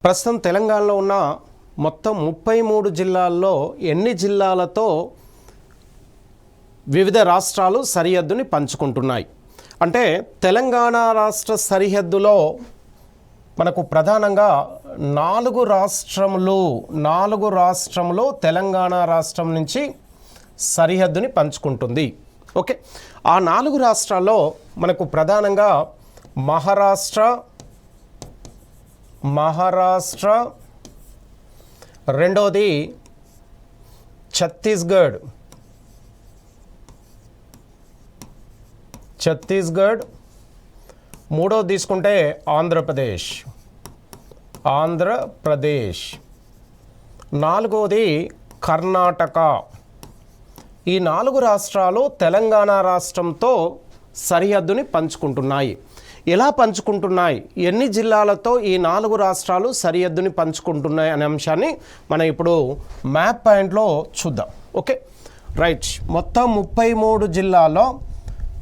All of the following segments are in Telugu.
ప్రస్తుతం తెలంగాణలో ఉన్న మొత్తం 33 జిల్లాల్లో ఎన్ని జిల్లాలతో వివిధ రాష్ట్రాలు సరిహద్దుని పంచుకుంటున్నాయి అంటే తెలంగాణ రాష్ట్ర సరిహద్దులో మనకు ప్రధానంగా 4 రాష్ట్రములు తెలంగాణ రాష్ట్రం నుంచి సరిహద్దుని పంచుకుంటుంది. ఓకే, ఆ 4 రాష్ట్రాల్లో మనకు ప్రధానంగా మహారాష్ట్ర, రెండోది ఛత్తీస్గఢ్, మూడోది తీసుకుంటే ఆంధ్రప్రదేశ్, నాలుగోది కర్ణాటక. ఈ 4 రాష్ట్రాలు తెలంగాణ రాష్ట్రంతో సరిహద్దుని పంచుకుంటున్నాయి. ఎలా పంచుకుంటున్నాయి, ఎన్ని జిల్లాలతో ఈ 4 రాష్ట్రాలు సరిహద్దుని పంచుకుంటున్నాయి అనే అంశాన్ని మనం ఇప్పుడు మ్యాప్ పాయింట్లో చూద్దాం. ఓకే రైట్, మొత్తం 33 జిల్లాల్లో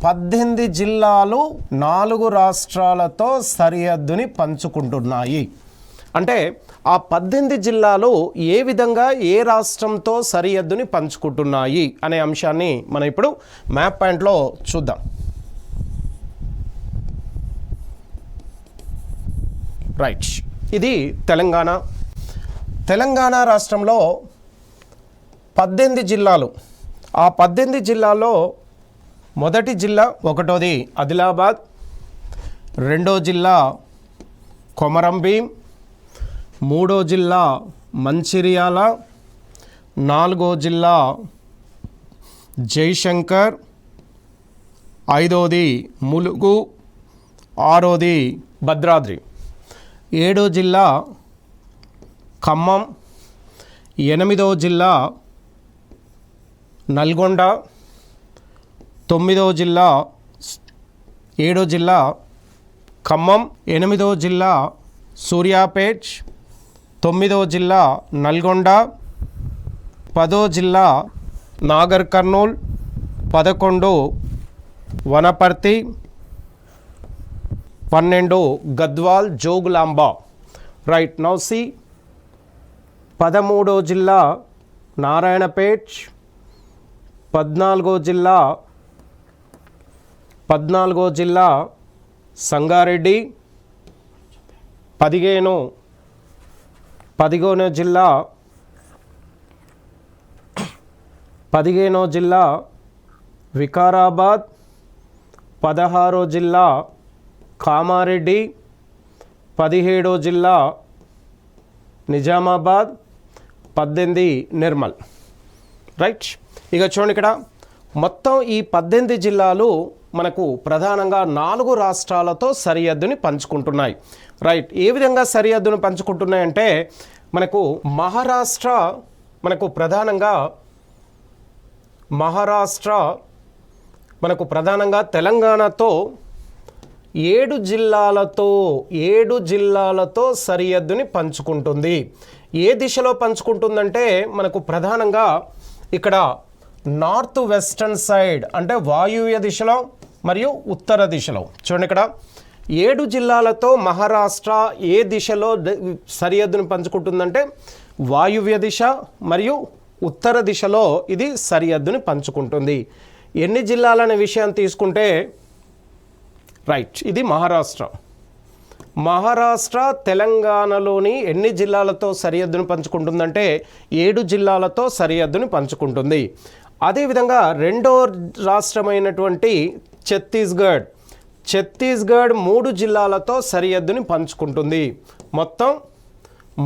18 జిల్లాలు 4 రాష్ట్రాలతో సరిహద్దుని పంచుకుంటున్నాయి. అంటే ఆ 18 జిల్లాలు ఏ విధంగా ఏ రాష్ట్రంతో సరిహద్దుని పంచుకుంటున్నాయి అనే అంశాన్ని మనం ఇప్పుడు మ్యాప్ పాయింట్లో చూద్దాం. రైట్, ఇది తెలంగాణ రాష్ట్రంలో 18 జిల్లాలు. ఆ 18 జిల్లాల్లో మొదటి జిల్లా ఒకటోది ఆదిలాబాద్, రెండో జిల్లా కొమరంభీం, మూడో జిల్లా మంచిర్యాల, నాలుగో జిల్లా జయశంకర్, ఐదోది ములుగు, ఆరోది భద్రాద్రి, ఏడో జిల్లా ఖమ్మం, ఎనిమిదో జిల్లా నల్గొండ, తొమ్మిదో జిల్లా ఏడో జిల్లా ఖమ్మం, ఎనిమిదో జిల్లా సూర్యాపేట్, తొమ్మిదో జిల్లా నల్గొండ, 10వ జిల్లా Nagar Kurnool, 11 Wanaparthy, 12 Gadwal Jogulamba. Right now see 13వ జిల్లా నారాయణపేట్, 14వ జిల్లా సంగారెడ్డి, 15వ జిల్లా వికారాబాద్, 16వ జిల్లా కామారెడ్డి, 17వ జిల్లా నిజామాబాద్, 18 నిర్మల్. రైట్, ఇక చూడండి ఇక్కడ మొత్తం ఈ 18 జిల్లాలు మనకు ప్రధానంగా 4 రాష్ట్రాలతో సరిహద్దుని పంచుకుంటున్నాయి. రైట్, ఏ విధంగా సరిహద్దును పంచుకుంటున్నాయంటే మనకు మహారాష్ట్ర ప్రధానంగా తెలంగాణతో 7 జిల్లాలతో సరిహద్దుని పంచుకుంటుంది. ఏ దిశలో పంచుకుంటుందంటే మనకు ప్రధానంగా ఇక్కడ నార్త్ వెస్టర్న్ సైడ్ అంటే వాయువ్య దిశలో మరియు ఉత్తర దిశలో. చూడండి ఇక్కడ 7 జిల్లాలతో మహారాష్ట్ర ఏ దిశలో సరిహద్దును పంచుకుంటుందంటే వాయువ్య దిశ మరియు ఉత్తర దిశలో ఇది సరిహద్దుని పంచుకుంటుంది. ఎన్ని జిల్లాలనే విషయాన్ని తీసుకుంటే రైట్, ఇది మహారాష్ట్ర తెలంగాణలోని ఎన్ని జిల్లాలతో సరిహద్దును పంచుకుంటుందంటే 7 జిల్లాలతో సరిహద్దుని పంచుకుంటుంది. అదేవిధంగా రెండో రాష్ట్రమైనటువంటి ఛత్తీస్గఢ్ 3 జిల్లాలతో సరిహద్దుని పంచుకుంటుంది. మొత్తం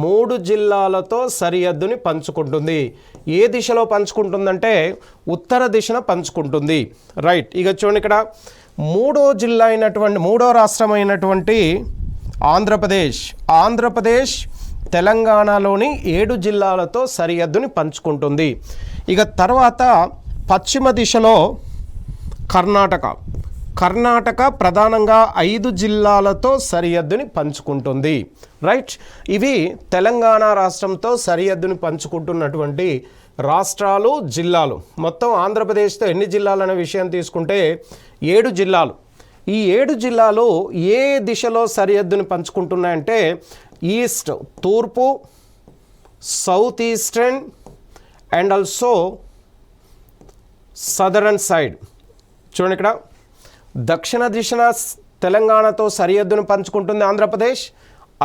3 జిల్లాలతో సరిహద్దుని పంచుకుంటుంది. ఏ దిశలో పంచుకుంటుందంటే ఉత్తర దిశన పంచుకుంటుంది. రైట్, ఇక చూడండి ఇక్కడ మూడో రాష్ట్రమైనటువంటి ఆంధ్రప్రదేశ్ తెలంగాణలోని 7 జిల్లాలతో సరిహద్దుని పంచుకుంటుంది. ఇక తర్వాత పశ్చిమ దిశలో కర్ణాటక ప్రధానంగా 5 జిల్లాలతో సరిహద్దుని పంచుకుంటుంది. రైట్, ఇవి తెలంగాణ రాష్ట్రంతో సరిహద్దుని పంచుకుంటున్నటువంటి రాష్ట్రాలు, జిల్లాలు. మొత్తం ఆంధ్రప్రదేశ్తో ఎన్ని జిల్లాలు అనే విషయం తీసుకుంటే 7 జిల్లాలు. ఈ 7 జిల్లాలు ఏ దిశలో సరిహద్దుని పంచుకుంటున్నాయంటే ఈస్ట్ తూర్పు, south eastern and also southern side. చూడండి ఇక్కడ దక్షిణ దిశన తెలంగాణతో సరిహద్దును పంచుకుంటుంది ఆంధ్రప్రదేశ్,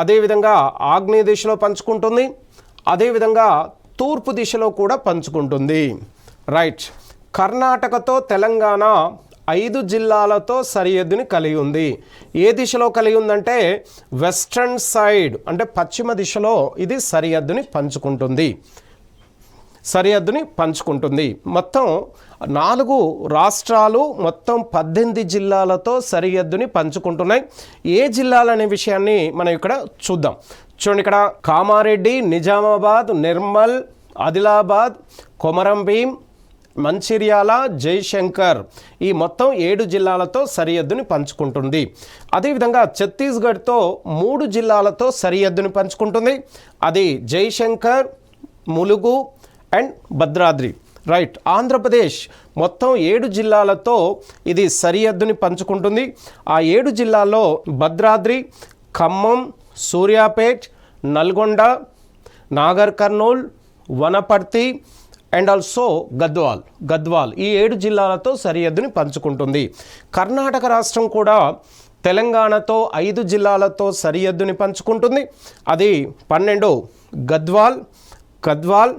అదేవిధంగా ఆగ్నేయ దిశలో పంచుకుంటుంది, అదేవిధంగా తూర్పు దిశలో కూడా పంచుకుంటుంది. రైట్. కర్ణాటకతో తెలంగాణ 5 జిల్లాలతో సరిహద్దుని కలిగి ఉంది. ఏ దిశలో కలిగి ఉందంటే వెస్ట్రన్ సైడ్, అంటే పశ్చిమ దిశలో ఇది సరిహద్దుని పంచుకుంటుంది. మొత్తం 4 రాష్ట్రాలు మొత్తం 18 జిల్లాలతో సరిహద్దుని పంచుకుంటున్నాయి. ఏ జిల్లాలనే విషయాన్ని మనం ఇక్కడ చూద్దాం. చూడండి ఇక్కడ కామారెడ్డి, నిజామాబాద్, నిర్మల్, ఆదిలాబాద్, కొమరంభీం, మంచిర్యాల, జయశంకర్ ఈ మొత్తం 7 జిల్లాలతో సరిహద్దుని పంచుకుంటుంది. అదేవిధంగా ఛత్తీస్గఢ్తో 3 జిల్లాలతో సరిహద్దుని పంచుకుంటుంది. అది జయశంకర్, ములుగు అండ్ భద్రాద్రి. రైట్. ఆంధ్రప్రదేశ్ మొత్తం 7 జిల్లాలతో ఇది సరిహద్దుని పంచుకుంటుంది. ఆ 7 జిల్లాల్లో భద్రాద్రి, ఖమ్మం, సూర్యాపేట్, నల్గొండ, నాగర్ కర్నూల్, వనపర్తి అండ్ ఆల్సో గద్వాల్ ఈ 7 జిల్లాలతో సరిహద్దుని పంచుకుంటుంది. కర్ణాటక రాష్ట్రం కూడా తెలంగాణతో 5 జిల్లాలతో సరిహద్దుని పంచుకుంటుంది. అది 12 గద్వాల్,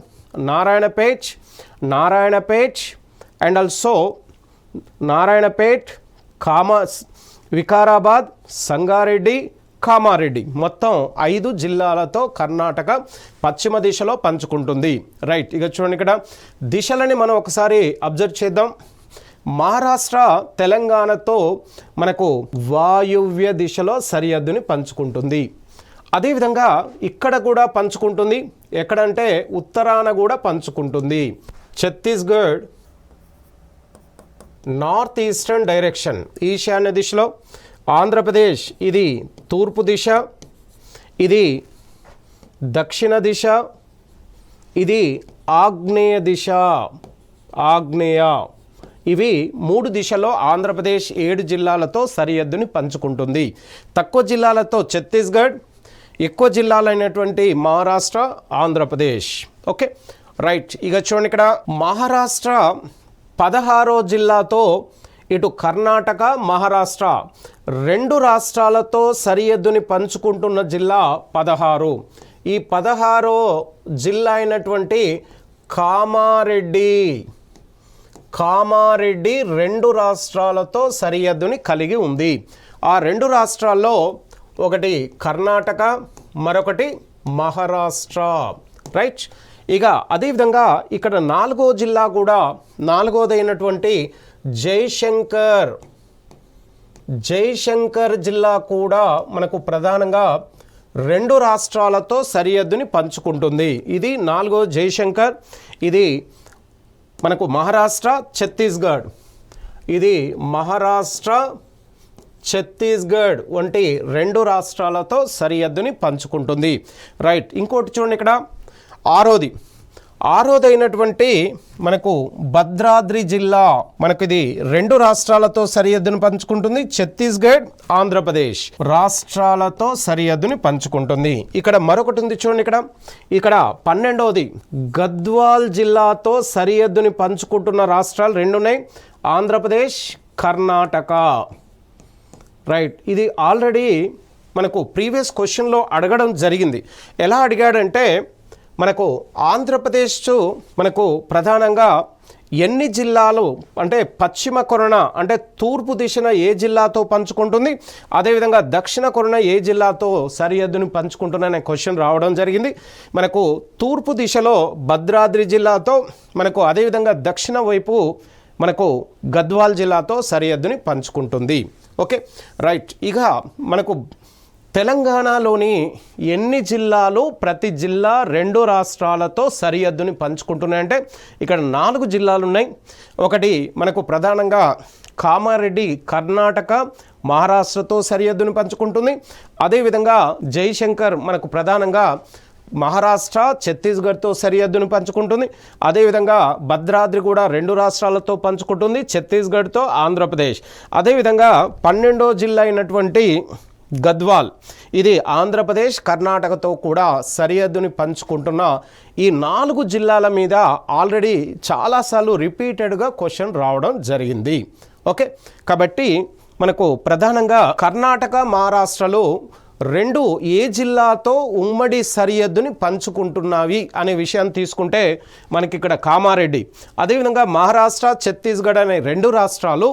నారాయణపేట్ అండ్ ఆల్సో వికారాబాద్, సంగారెడ్డి, కామారెడ్డి మొత్తం 5 జిల్లాలతో కర్ణాటక పశ్చిమ దిశలో పంచుకుంటుంది. రైట్. ఇక చూడండి ఇక్కడ దిశలని మనం ఒకసారి అబ్జర్వ్ చేద్దాం. మహారాష్ట్ర తెలంగాణతో మనకు వాయువ్య దిశలో సరిహద్దుని పంచుకుంటుంది. అదేవిధంగా ఇక్కడ కూడా పంచుకుంటుంది. ఎక్కడంటే ఉత్తరాన కూడా పంచుకుంటుంది. ఛత్తీస్గఢ్ నార్త్ ఈస్టర్న్ డైరెక్షన్, ఈశాన్య దిశలో. ఆంధ్రప్రదేశ్ ఇది తూర్పు దిశ, ఇది దక్షిణ దిశ, ఇది ఆగ్నేయ దిశ. ఇవి 3 దిశలో ఆంధ్రప్రదేశ్ 7 జిల్లాలతో సరిహద్దుని పంచుకుంటుంది. తక్కువ జిల్లాలతో ఛత్తీస్గఢ్, ఎక్కువ జిల్లాలైనటువంటి మహారాష్ట్ర, ఆంధ్రప్రదేశ్. ఓకే. రైట్. ఇక చూడండి ఇక్కడ మహారాష్ట్ర 16వ జిల్లాతో ఇటు కర్ణాటక, మహారాష్ట్ర 2 రాష్ట్రాలతో సరిహద్దుని పంచుకుంటున్న జిల్లా 16. ఈ 16వ జిల్లా అయినటువంటి కామారెడ్డి 2 రాష్ట్రాలతో సరిహద్దుని కలిగి ఉంది. ఆ 2 రాష్ట్రాల్లో ఒకటి కర్ణాటక, మరొకటి మహారాష్ట్ర. రైట్. ఇక అదేవిధంగా ఇక్కడ 4వ జిల్లా కూడా 4వదైనటువంటి జయశంకర్ జిల్లా కూడా మనకు ప్రధానంగా 2 రాష్ట్రాలతో సరిహద్దుని పంచుకుంటుంది. ఇది 4వ జయశంకర్. ఇది మనకు మహారాష్ట్ర, ఛత్తీస్గఢ్. ఇది మహారాష్ట్ర, ఛత్తీస్గఢ్ వంటి 2 రాష్ట్రాలతో సరిహద్దుని పంచుకుంటుంది. రైట్. ఇంకోటి చూడండి ఇక్కడ ఆరోదైనటువంటి మనకు భద్రాద్రి జిల్లా, మనకు ఇది 2 రాష్ట్రాలతో సరిహద్దును పంచుకుంటుంది. ఛత్తీస్గఢ్, ఆంధ్రప్రదేశ్ రాష్ట్రాలతో సరిహద్దుని పంచుకుంటుంది. ఇక్కడ మరొకటి ఉంది చూడండి. ఇక్కడ 12వది గద్వాల్ జిల్లాతో సరిహద్దుని పంచుకుంటున్న రాష్ట్రాలు 2 ఉన్నాయి. ఆంధ్రప్రదేశ్, కర్ణాటక. రైట్. ఇది ఆల్రెడీ మనకు ప్రీవియస్ క్వశ్చన్లో అడగడం జరిగింది. ఎలా అడిగాడంటే మనకు ఆంధ్రప్రదేశ్ మనకు ప్రధానంగా ఎన్ని జిల్లాలు అంటే పశ్చిమ కొరణ అంటే తూర్పు దిశన ఏ జిల్లాతో పంచుకుంటుంది, అదేవిధంగా దక్షిణ కొరణ ఏ జిల్లాతో సరిహద్దుని పంచుకుంటుందనే క్వశ్చన్ రావడం జరిగింది. మనకు తూర్పు దిశలో భద్రాద్రి జిల్లాతో, మనకు అదేవిధంగా దక్షిణ వైపు మనకు గద్వాల్ జిల్లాతో సరిహద్దుని పంచుకుంటుంది. ఓకే. రైట్. ఇక మనకు తెలంగాణలోని ఎన్ని జిల్లాలు ప్రతి జిల్లా 2 రాష్ట్రాలతో సరిహద్దుని పంచుకుంటున్నాయంటే ఇక్కడ 4 జిల్లాలు ఉన్నాయి. ఒకటి మనకు ప్రధానంగా కామారెడ్డి కర్ణాటక, మహారాష్ట్రతో సరిహద్దుని పంచుకుంటుంది. అదేవిధంగా జయశంకర్ మనకు ప్రధానంగా మహారాష్ట్ర, ఛత్తీస్గఢ్తో సరిహద్దును పంచుకుంటుంది. అదేవిధంగా భద్రాద్రి కూడా 2 రాష్ట్రాలతో పంచుకుంటుంది, ఛత్తీస్గఢ్తో ఆంధ్రప్రదేశ్. అదేవిధంగా 12వ జిల్లా అయినటువంటి గద్వాల్. ఇది ఆంధ్రప్రదేశ్ కర్ణాటకతో కూడా సరిహద్దుని పంచుకుంటున్న ఈ 4 జిల్లాల మీద ఆల్రెడీ చాలాసార్లు రిపీటెడ్గా క్వశ్చన్ రావడం జరిగింది. ఓకే, కాబట్టి మనకు ప్రధానంగా కర్ణాటక మహారాష్ట్రలో రెండు ఏ జిల్లాతో ఉమ్మడి సరిహద్దుని పంచుకుంటున్నవి అనే విషయాన్ని తీసుకుంటే మనకి ఇక్కడ కామారెడ్డి, అదేవిధంగా మహారాష్ట్ర ఛత్తీస్గఢ్ అనే 2 రాష్ట్రాలు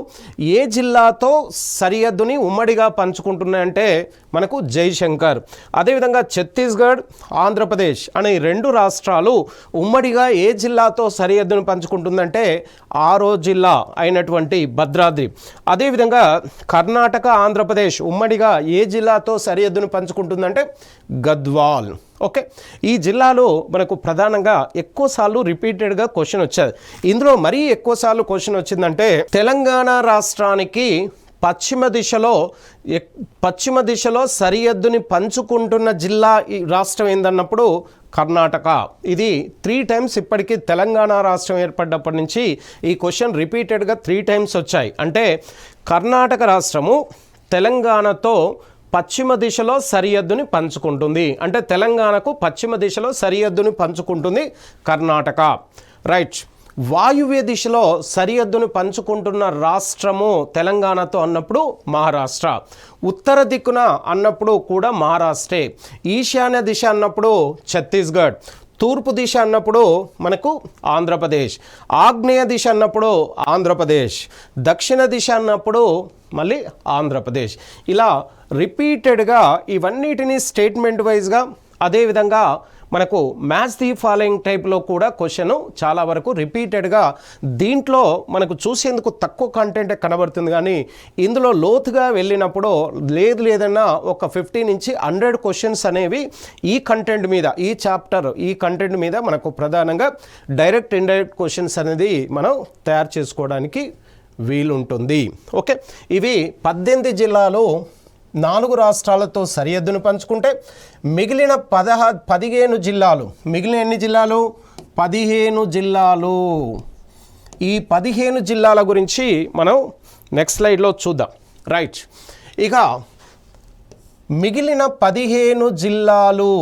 ఏ జిల్లాతో సరిహద్దుని ఉమ్మడిగా పంచుకుంటున్నాయంటే మనకు జయశంకర్. అదేవిధంగా ఛత్తీస్గఢ్ ఆంధ్రప్రదేశ్ అనే 2 రాష్ట్రాలు ఉమ్మడిగా ఏ జిల్లాతో సరిహద్దుని పంచుకుంటుందంటే ఆరో జిల్లా అయినటువంటి భద్రాద్రి. అదేవిధంగా కర్ణాటక ఆంధ్రప్రదేశ్ ఉమ్మడిగా ఏ జిల్లాతో సరిహద్దు పంచుకుంటుందంటే గద్వాల్. ఓకే, ఈ జిల్లాలో మనకు ప్రధానంగా ఎక్కువసార్లు రిపీటెడ్గా క్వశ్చన్ వచ్చేది. ఇందులో మరీ ఎక్కువసార్లు క్వశ్చన్ వచ్చిందంటే తెలంగాణ రాష్ట్రానికి పశ్చిమ దిశలో సరిహద్దుని పంచుకుంటున్న జిల్లా ఈ రాష్ట్రం ఏందన్నప్పుడు కర్ణాటక. ఇది 3 టైమ్స్ ఇప్పటికీ తెలంగాణ రాష్ట్రం ఏర్పడ్డప్పటి నుంచి ఈ క్వశ్చన్ రిపీటెడ్గా 3 టైమ్స్ వచ్చాయి. అంటే కర్ణాటక రాష్ట్రము తెలంగాణతో పశ్చిమ దిశలో సరిహద్దుని పంచుకుంటుంది. అంటే తెలంగాణకు పశ్చిమ దిశలో సరిహద్దుని పంచుకుంటుంది కర్ణాటక. రైట్. వాయువ్య దిశలో సరిహద్దును పంచుకుంటున్న రాష్ట్రము తెలంగాణతో అన్నప్పుడు మహారాష్ట్ర. ఉత్తర దిక్కున అన్నప్పుడు కూడా మహారాష్ట్రే. ఈశాన్య దిశ అన్నప్పుడు ఛత్తీస్గఢ్. తూర్పు దిశ అన్నప్పుడు మనకు ఆంధ్రప్రదేశ్. ఆగ్నేయ దిశ అన్నప్పుడు ఆంధ్రప్రదేశ్. దక్షిణ దిశ అన్నప్పుడు మళ్ళీ ఆంధ్రప్రదేశ్. ఇలా రిపీటెడ్గా ఇవన్నిటినీ స్టేట్మెంట్ వైజ్గా, అదేవిధంగా మనకు మ్యాచ్ ది ఫాలోయింగ్ టైప్లో కూడా క్వశ్చన్ చాలా వరకు రిపీటెడ్గా, దీంట్లో మనకు చూసేందుకు తక్కువ కంటెంటే కనబడుతుంది. కానీ ఇందులో లోతుగా వెళ్ళినప్పుడు లేదన్నా ఒక 50 నుంచి 100 క్వశ్చన్స్ అనేవి ఈ కంటెంట్ మీద, ఈ చాప్టర్ ఈ కంటెంట్ మీద మనకు ప్రధానంగా డైరెక్ట్ ఇండైరెక్ట్ క్వశ్చన్స్ అనేది మనం తయారు చేసుకోవడానికి వీలుంటుంది. ఓకే, ఇవి 18 జిల్లాలు 4 రాష్ట్రాలతో సరిహద్దును పంచుకుంటే మిగిలిన 15 జిల్లాలు, మిగిలిన ఎన్ని జిల్లాలు? 15 జిల్లాలు. ఈ 15 జిల్లాల గురించి మనం నెక్స్ట్ స్లైడ్లో చూద్దాం. రైట్, ఇక మిగిలిన 15 జిల్లాలు,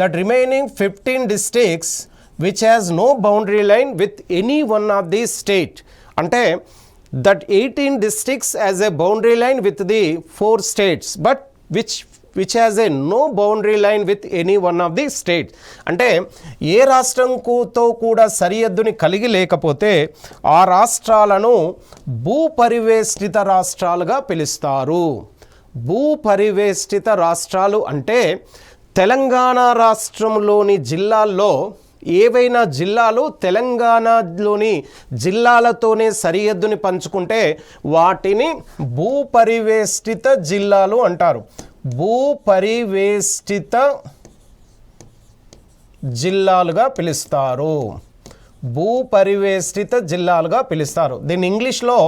that remaining 15 districts which has no boundary line with any one of these state. అంటే that 18 districts has a boundary line with the 4 states but which has a no boundary line with any one of the states. అంటే ఏ రాష్ట్రంతో కూడా సరిహద్దుని కలిగి లేకపోతే ఆ రాష్ట్రాలను భూపరివేష్టిత రాష్ట్రాలుగా పిలుస్తారు. భూపరివేష్టిత రాష్ట్రాలు అంటే తెలంగాణ రాష్ట్రంలోని జిల్లాల్లో ఏవైనా జిల్లాలు తెలంగాణలోని జిల్లాలతోనే సరిహద్దుని పంచుకుంటే వాటిని భూపరివేష్టిత జిల్లాలు అంటారు. భూపరివేష్టిత జిల్లాలుగా పిలుస్తారు. భూపరివేష్టిత జిల్లాలుగా పిలుస్తారు. దీన్ని ఇంగ్లీష్లో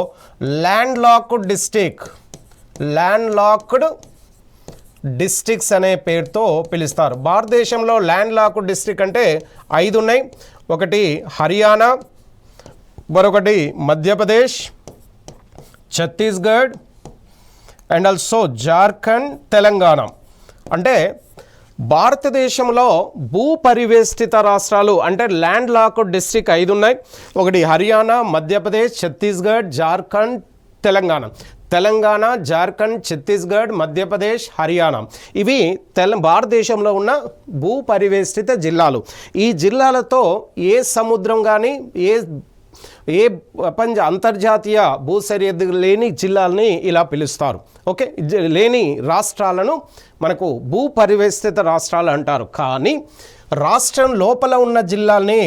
land locked district, land locked districts అనే పేరుతో పిలుస్తారు. భారతదేశంలో ల్యాండ్ లాక్డ్ డిస్ట్రిక్ట్ అంటే 5 ఉన్నాయి. ఒకటి హర్యానా, మరొకటి మధ్యప్రదేశ్, ఛత్తీస్గఢ్ అండ్ ఆల్సో జార్ఖండ్, తెలంగాణ. అంటే భారతదేశంలో భూపరివేష్టిత రాష్ట్రాలు అంటే ల్యాండ్ లాక్డ్ డిస్ట్రిక్ట్ 5 ఉన్నాయి. ఒకటి హర్యానా, మధ్యప్రదేశ్, ఛత్తీస్గఢ్, జార్ఖండ్, తెలంగాణ, జార్ఖండ్, ఛత్తీస్గఢ్, మధ్యప్రదేశ్, హర్యానా. ఇవి భారతదేశంలో ఉన్న భూపరివేష్టిత జిల్లాలు. ఈ జిల్లాలతో ఏ సముద్రం కానీ ఏ అంతర్జాతీయ భూ సరిహద్దు లేని జిల్లాలని ఇలా పిలుస్తారు. ఓకే, లేని రాష్ట్రాలను మనకు భూపరివేష్టిత రాష్ట్రాలు అంటారు. కానీ రాష్ట్రం లోపల ఉన్న జిల్లాల్ని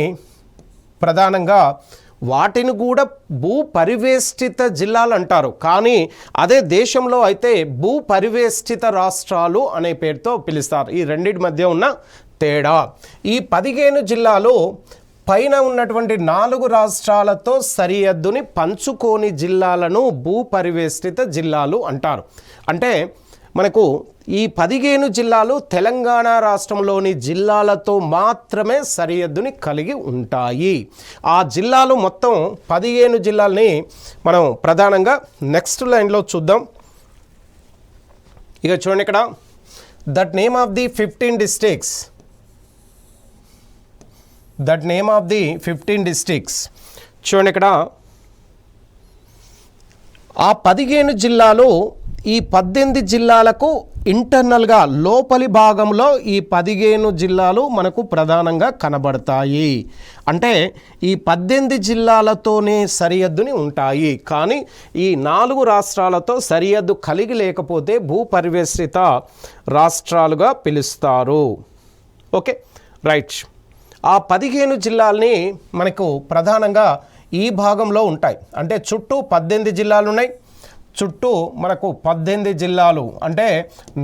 ప్రధానంగా వాటిని కూడా భూపరివేష్టిత జిల్లాలు అంటారు. కానీ అదే దేశంలో అయితే భూపరివేష్టిత రాష్ట్రాలు అనే పేరుతో పిలుస్తారు. ఈ రెండింటి మధ్య ఉన్న తేడా. ఈ 15 జిల్లాలు పైన ఉన్నటువంటి 4 రాష్ట్రాలతో సరిహద్దుని పంచుకోని జిల్లాలను భూపరివేష్టిత జిల్లాలు అంటారు. అంటే మనకు ఈ 15 జిల్లాలు తెలంగాణ రాష్ట్రంలోని జిల్లాలతో మాత్రమే సరిహద్దుని కలిగి ఉంటాయి. ఆ జిల్లాలు మొత్తం 15 జిల్లాలని మనం ప్రధానంగా నెక్స్ట్ లైన్లో చూద్దాం. ఇక చూడండి ఇక్కడ that name of the 15 districts, that name of the 15 districts. చూడండి ఇక్కడ ఆ 15 జిల్లాలు ఈ 18 జిల్లాలకు ఇంటర్నల్గా లోపలి భాగంలో ఈ 15 జిల్లాలు మనకు ప్రధానంగా కనబడతాయి. అంటే ఈ 18 జిల్లాలతోనే సరిహద్దుని ఉంటాయి. కానీ ఈ 4 రాష్ట్రాలతో సరిహద్దు కలిగి లేకపోతే భూపరివేష్టిత రాష్ట్రాలుగా పిలుస్తారు. Okay right. ఆ 15 జిల్లాల్ని మనకు ప్రధానంగా ఈ భాగంలో ఉంటాయి. అంటే చుట్టూ 18 జిల్లాలు ఉన్నాయి. చుట్టూ మనకు 18 జిల్లాలు అంటే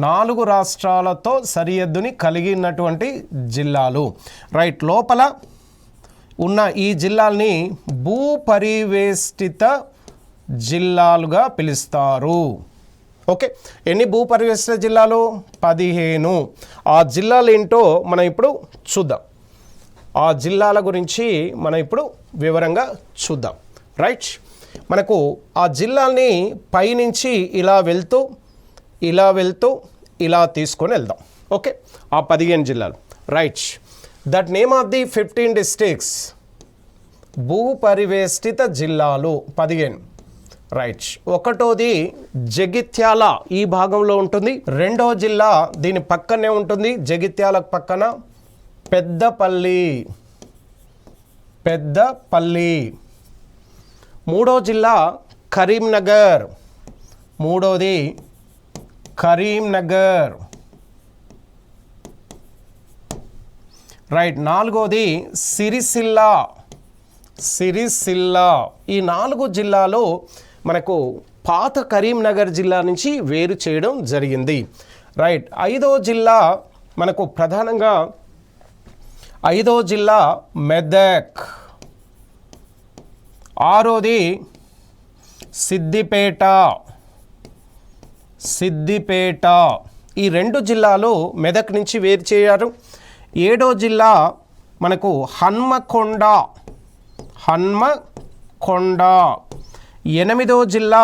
4 రాష్ట్రాలతో సరిహద్దుని కలిగినటువంటి జిల్లాలు. రైట్. లోపల ఉన్న ఈ జిల్లాల్ని భూపరివేష్టిత జిల్లాలుగా పిలుస్తారు. ఓకే. ఎన్ని భూపరివేష్టిత జిల్లాలు? 15. ఆ జిల్లాలు ఏంటో మనం ఇప్పుడు చూద్దాం. ఆ జిల్లాల గురించి మనం ఇప్పుడు వివరంగా చూద్దాం. రైట్. మనకు ఆ జిల్లాల్ని పైనుంచి ఇలా వెళ్తూ ఇలా తీసుకొని వెళ్దాం. ఓకే. ఆ 15 జిల్లాలు. Right. That name of the 15 districts, భూపరివేష్టిత జిల్లాలు 15. రైట్. ఒకటోది జగిత్యాల ఈ భాగంలో ఉంటుంది. రెండో జిల్లా దీని పక్కనే ఉంటుంది. జగిత్యాల పక్కన పెద్దపల్లి. మూడో జిల్లా కరీంనగర్. మూడోది కరీంనగర్. రైట్. నాలుగోది సిరిసిల్ల. ఈ 4 జిల్లాలు మనకు పాత కరీంనగర్ జిల్లా నుంచి వేరు చేయడం జరిగింది. రైట్. ఐదో జిల్లా మనకు ప్రధానంగా మెదక్. ఆరోది సిద్దిపేట. ఈ 2 జిల్లాలు మెదక్ నుంచి వేరు చేయారు. ఏడో జిల్లా మనకు హన్మకొండ. ఎనిమిదో జిల్లా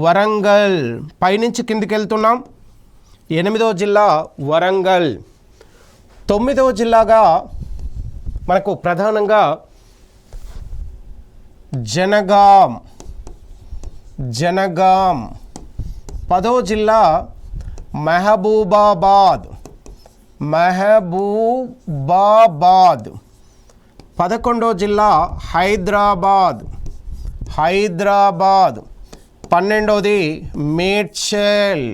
వరంగల్. పైనుంచి కిందికి వెళ్తున్నాం. 8దో జిల్లా వరంగల్. 9దో జిల్లాగా మనకు ప్రధానంగా జనగాం. 10వ జిల్లా మహబూబాబాద్. 11వ జిల్లా హైదరాబాద్. 12వది మేడ్చల్.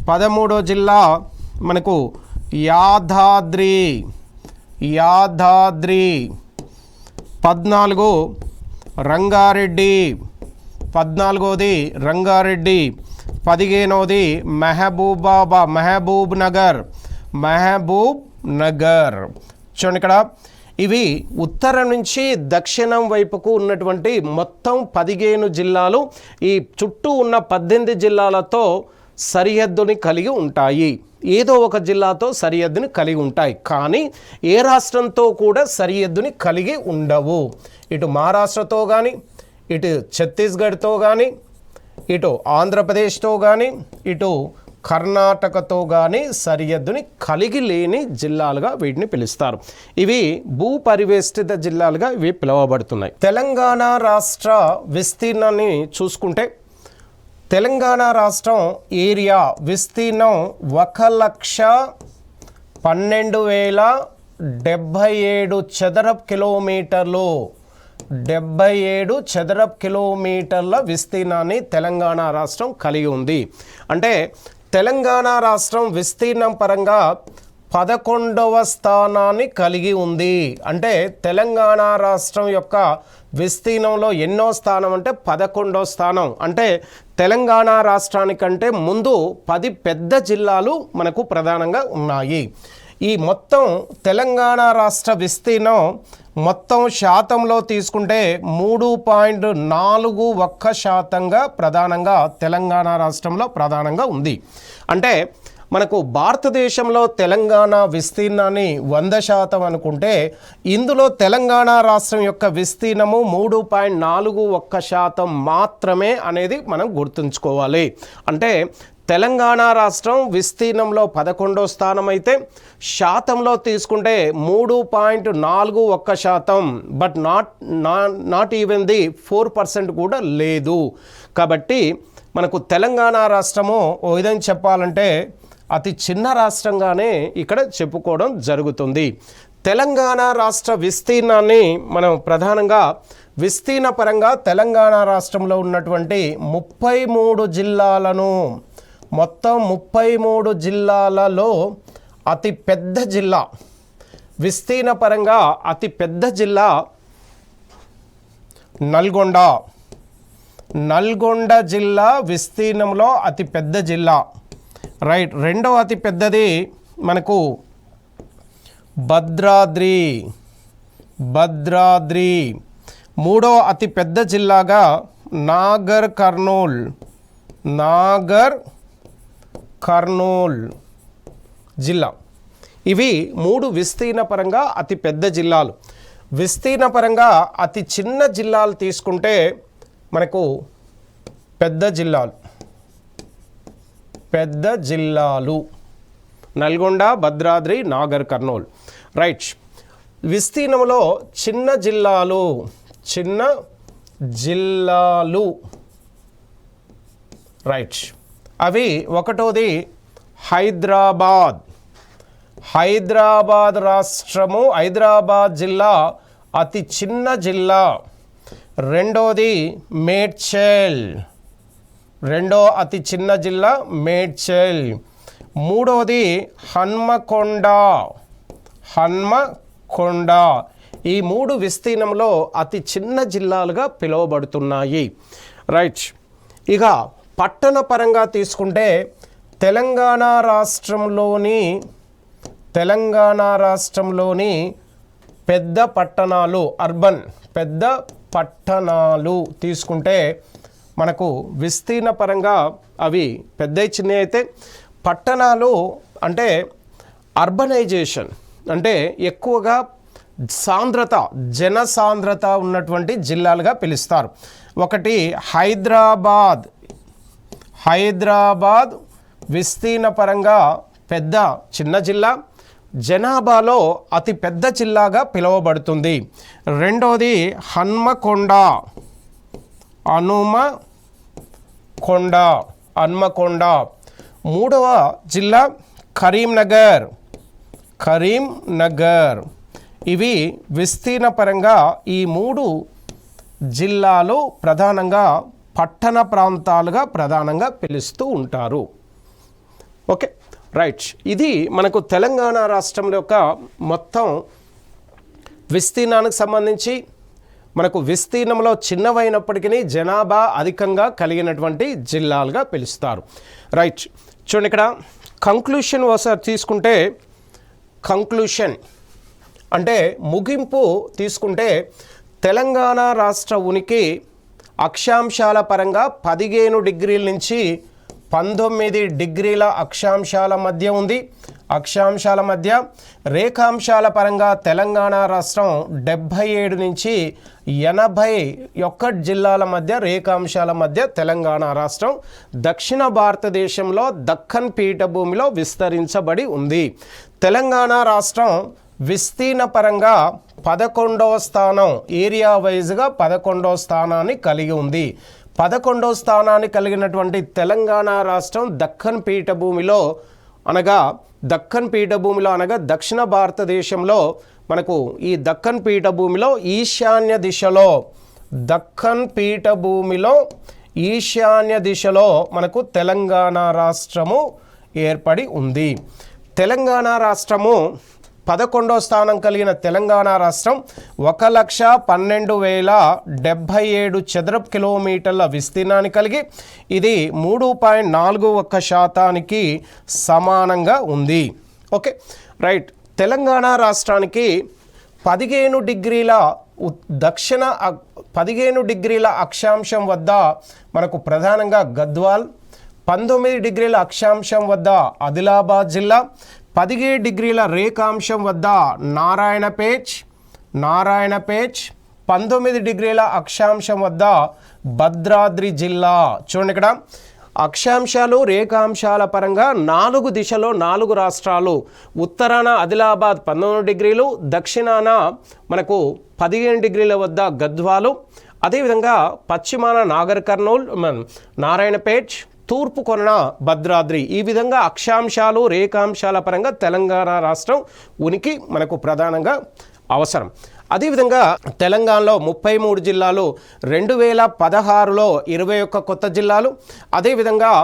13వ జిల్లా మనకు యాదాద్రి. 14 రంగారెడ్డి. 15వది మహబూబ్ నగర్. చూడండి ఇక్కడ ఇవి ఉత్తరం నుంచి దక్షిణం వైపుకు ఉన్నటువంటి మొత్తం 15 జిల్లాలు ఈ చుట్టూ ఉన్న 18 జిల్లాలతో సరిహద్దుని కలిగి ఉంటాయి. ఏదో ఒక జిల్లాతో సరిహద్దుని కలిగి ఉంటాయి. కానీ ఏ రాష్ట్రంతో కూడా సరిహద్దుని కలిగి ఉండవు. ఇటు మహారాష్ట్రతో కానీ, ఇటు ఛత్తీస్గఢ్తో కానీ, ఇటు ఆంధ్రప్రదేశ్తో కానీ, ఇటు కర్ణాటకతో కానీ సరిహద్దుని కలిగి లేని జిల్లాలుగా వీటిని పిలుస్తారు. ఇవి భూపరివేష్టిత జిల్లాలుగా ఇవి పిలువబడుతున్నాయి. తెలంగాణ రాష్ట్ర విస్తీర్ణాన్ని చూసుకుంటే తెలంగాణ రాష్ట్రం ఏరియా విస్తీర్ణం 1,12,077 చదరపు కిలోమీటర్లు. 77 చదరపు కిలోమీటర్ల విస్తీర్ణాన్ని తెలంగాణ రాష్ట్రం కలిగి ఉంది. అంటే తెలంగాణ రాష్ట్రం విస్తీర్ణం పరంగా 11వ స్థానాన్ని కలిగి ఉంది. అంటే తెలంగాణ రాష్ట్రం యొక్క విస్తీర్ణంలో ఎన్నో స్థానం అంటే 11వ స్థానం. అంటే తెలంగాణ రాష్ట్రానికంటే ముందు 10 పెద్ద జిల్లాలు మనకు ప్రధానంగా ఉన్నాయి. ఈ మొత్తం తెలంగాణ రాష్ట్ర విస్తీర్ణం మొత్తం శాతంలో తీసుకుంటే 3.41% ప్రధానంగా తెలంగాణ రాష్ట్రంలో ప్రధానంగా ఉంది. అంటే మనకు భారతదేశంలో తెలంగాణ విస్తీర్ణాన్ని 100% అనుకుంటే ఇందులో తెలంగాణ రాష్ట్రం యొక్క విస్తీర్ణము 3.41% మాత్రమే అనేది మనం గుర్తుంచుకోవాలి. అంటే తెలంగాణ రాష్ట్రం విస్తీర్ణంలో 11వ స్థానం అయితే శాతంలో తీసుకుంటే 3.41%, బట్ నాట్ ఈవెన్ ది 4% కూడా లేదు. కాబట్టి మనకు తెలంగాణ రాష్ట్రము ఓ విధంగా చెప్పాలంటే అతి చిన్న రాష్ట్రంగానే ఇక్కడ చెప్పుకోవడం జరుగుతుంది. తెలంగాణ రాష్ట్ర విస్తీర్ణాన్ని మనం ప్రధానంగా విస్తీర్ణ పరంగా తెలంగాణ రాష్ట్రంలో ఉన్నటువంటి 33 జిల్లాలను, మొత్తం 33 జిల్లాలలో అతి పెద్ద జిల్లా, విస్తీర్ణ పరంగా అతి పెద్ద జిల్లా నల్గొండ జిల్లా విస్తీర్ణంలో అతి పెద్ద జిల్లా. రైట్. రెండవ అతి పెద్దది మనకు భద్రాద్రి. మూడో అతి పెద్ద జిల్లాగా నాగర్ కర్నూల్ జిల్లా. ఇవి 3 విస్తీర్ణ పరంగా అతి పెద్ద జిల్లాలు. విస్తీర్ణ పరంగా అతి చిన్న జిల్లాలు తీసుకుంటే మనకు పెద్ద జిల్లాలు నల్గొండ, భద్రాద్రి, నాగర్ కర్నూల్. రైట్. విస్తీర్ణంలో చిన్న జిల్లాలు రైట్. అవి ఒకటోది హైదరాబాద్ రాష్ట్రము, హైదరాబాద్ జిల్లా అతి చిన్న జిల్లా. రెండోది రెండో అతి చిన్న జిల్లా మేడ్చల్. మూడోది హన్మకొండ. ఈ 3 విస్తీర్ణంలో అతి చిన్న జిల్లాలుగా పిలువబడుతున్నాయి. రైట్. ఇక పట్టణ పరంగా తీసుకుంటే తెలంగాణ రాష్ట్రంలోని పెద్ద పట్టణాలు, పెద్ద పట్టణాలు తీసుకుంటే మనకు విస్తీర్ణ పరంగా అవి పెద్ద చిన్న అయితే, పట్టణాలు అంటే అర్బనైజేషన్ అంటే ఎక్కువగా జనసాంద్రత ఉన్నటువంటి జిల్లాలుగా పిలుస్తారు. ఒకటి హైదరాబాద్ విస్తీర్ణ పరంగా చిన్న జిల్లా, జనాభాలో అతి పెద్ద జిల్లాగా పిలువబడుతుంది. రెండోది హన్మకొండ. మూడవ జిల్లా కరీంనగర్. ఇవి విస్తీర్ణ పరంగా ఈ 3 జిల్లాలు ప్రధానంగా పట్టణ ప్రాంతాలుగా ప్రధానంగా పిలుస్తూ ఉంటారు. ఓకే. రైట్. ఇది మనకు తెలంగాణ రాష్ట్రం యొక్క మొత్తం విస్తీర్ణానికి సంబంధించి మనకు విస్తీర్ణంలో చిన్నవైనప్పటికీ జనాభా అధికంగా కలిగినటువంటి జిల్లాలుగా పిలుస్తారు. రైట్. చూడండి, ఇక్కడ కంక్లూషన్ ఒకసారి తీసుకుంటే, కంక్లూషన్ అంటే ముగింపు తీసుకుంటే తెలంగాణ రాష్ట్ర ఉనికి అక్షాంశాల పరంగా 15 డిగ్రీల నుంచి 19 డిగ్రీల అక్షాంశాల మధ్య ఉంది. రేఖాంశాల పరంగా తెలంగాణ రాష్ట్రం 77 నుంచి 81 జిల్లాల మధ్య రేఖాంశాల మధ్య తెలంగాణ రాష్ట్రం దక్షిణ భారతదేశంలో దక్కన్ పీఠభూమిలో విస్తరించబడి ఉంది. తెలంగాణ రాష్ట్రం విస్తీర్ణ పరంగా 11వ స్థానం, ఏరియా వైజ్గా 11వ స్థానాన్ని కలిగి ఉంది. 11వ స్థానాన్ని కలిగినటువంటి తెలంగాణ రాష్ట్రం దక్కన్ పీఠభూమిలో అనగా దక్షిణ భారతదేశంలో మనకు ఈ దక్కన్ పీఠభూమిలో ఈశాన్య దిశలో మనకు తెలంగాణ రాష్ట్రము ఏర్పడి ఉంది. తెలంగాణ రాష్ట్రము 11వ స్థానం కలిగిన తెలంగాణ రాష్ట్రం 1,12,077 చదరపు కిలోమీటర్ల విస్తీర్ణాన్ని కలిగి ఇది 3.41% సమానంగా ఉంది. ఓకే. రైట్. తెలంగాణ రాష్ట్రానికి 15 డిగ్రీల అక్షాంశం వద్ద మనకు ప్రధానంగా గద్వాల్, 19 డిగ్రీల అక్షాంశం వద్ద ఆదిలాబాద్ జిల్లా, 17 డిగ్రీల రేఖాంశం వద్ద నారాయణపేట్, 19 డిగ్రీల అక్షాంశం వద్ద భద్రాద్రి జిల్లా. చూడండి ఇక్కడ అక్షాంశాలు రేఖాంశాల పరంగా 4 దిశలో 4 రాష్ట్రాలు. ఉత్తరాన ఆదిలాబాద్ 19 డిగ్రీలు, దక్షిణాన మనకు 15 డిగ్రీల వద్ద గద్వాలు, అదేవిధంగా పశ్చిమాన నాగర్ కర్నూల్, నారాయణపేట్, తూర్పు కొన భద్రాద్రి. ఈ విధంగా అక్షాంశాలు రేఖాంశాల పరంగా తెలంగాణ రాష్ట్రం ఉనికి మనకు ప్రధానంగా అవసరం. అదేవిధంగా తెలంగాణలో 33 జిల్లాలు, 2016లో 21 కొత్త జిల్లాలు, అదేవిధంగా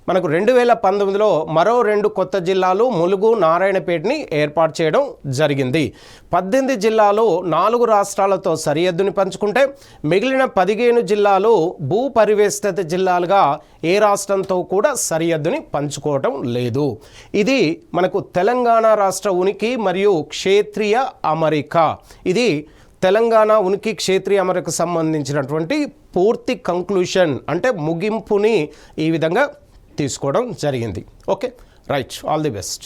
మనకు 2019లో మరో 2 కొత్త జిల్లాలు ములుగు, నారాయణపేటని ఏర్పాటు చేయడం జరిగింది. 18 జిల్లాలు 4 రాష్ట్రాలతో సరిహద్దుని పంచుకుంటే మిగిలిన 15 జిల్లాలు భూ పరివేష్టిత జిల్లాలుగా ఏ రాష్ట్రంతో కూడా సరిహద్దుని పంచుకోవటం లేదు. ఇది మనకు తెలంగాణ రాష్ట్ర ఉనికి మరియు క్షేత్రీయ అమరిక. ఇది తెలంగాణ ఉనికి క్షేత్రీయ అమరికకు సంబంధించినటువంటి పూర్తి కంక్లూషన్, అంటే ముగింపుని ఈ విధంగా తీసుకోవడం జరిగింది. Okay, right, all the best.